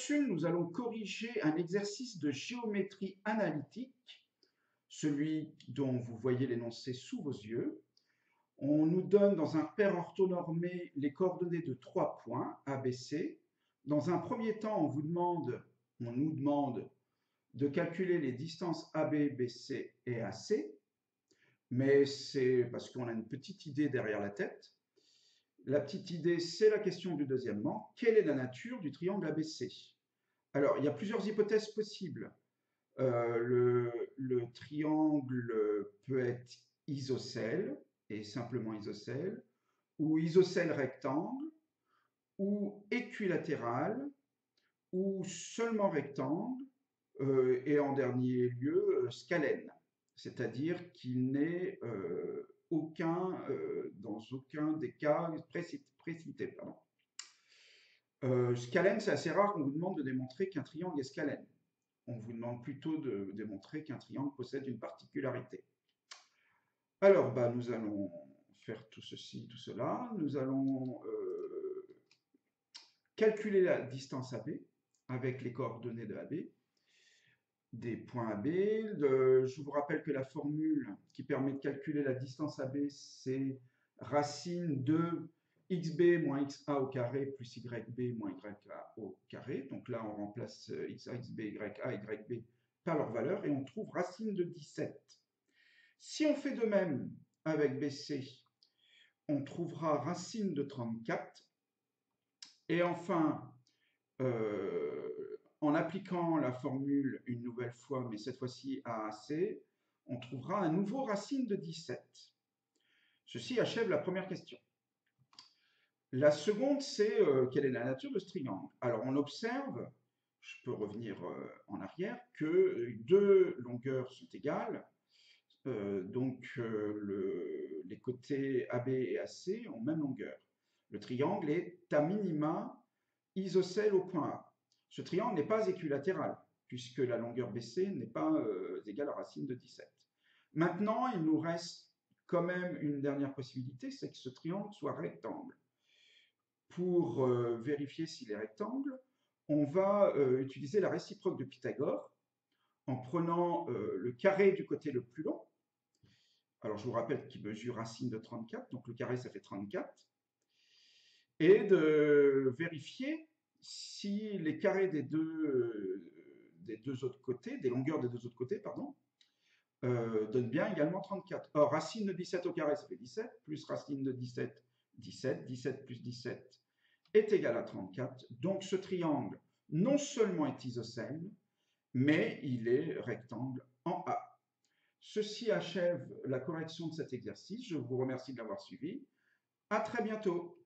capsule, nous allons corriger un exercice de géométrie analytique, celui dont vous voyez l'énoncé sous vos yeux. On nous donne dans un paire orthonormé les coordonnées de 3 points, A, B, C. Dans un premier temps, on nous demande de calculer les distances AB, BC et AC, mais c'est parce qu'on a une petite idée derrière la tête. La petite idée, c'est la question du deuxièmement. Quelle est la nature du triangle ABC? Alors, il y a plusieurs hypothèses possibles. Le triangle peut être isocèle, et simplement isocèle, ou isocèle rectangle, ou équilatéral, ou seulement rectangle, et en dernier lieu, scalène, c'est-à-dire qu'il n'est dans aucun des cas précités. Scalène, c'est assez rare qu'on vous demande de démontrer qu'un triangle est scalène. On vous demande plutôt de démontrer qu'un triangle possède une particularité. Alors, nous allons faire tout ceci, tout cela. Nous allons calculer la distance AB avec les coordonnées de AB, des points AB. Je vous rappelle que la formule qui permet de calculer la distance AB, c'est racine de xb moins xa au carré plus yb moins ya au carré. Donc là, on remplace xa, xb, ya, yb par leur valeur et on trouve racine de 17. Si on fait de même avec BC, on trouvera racine de 34. Et enfin, en appliquant la formule une nouvelle fois, mais cette fois-ci à AC, on trouvera un nouveau racine de 17. Ceci achève la première question. La seconde, c'est quelle est la nature de ce triangle? Alors, on observe, je peux revenir en arrière, que deux longueurs sont égales. Les côtés AB et AC ont même longueur. Le triangle est à minima isocèle au point A. Ce triangle n'est pas équilatéral, puisque la longueur BC n'est pas égale à racine de 17. Maintenant, il nous reste quand même une dernière possibilité, c'est que ce triangle soit rectangle. Pour vérifier s'il est rectangle, on va utiliser la réciproque de Pythagore en prenant le carré du côté le plus long. Alors, je vous rappelle qu'il mesure racine de 34, donc le carré, ça fait 34. Et de vérifier si les carrés des deux autres côtés, des longueurs des deux autres côtés, donnent bien également 34. Or, racine de 17 au carré, ça fait 17, plus racine de 17, 17. 17 plus 17 est égal à 34. Donc, ce triangle, non seulement est isocèle, mais il est rectangle en A. Ceci achève la correction de cet exercice. Je vous remercie de l'avoir suivi. À très bientôt.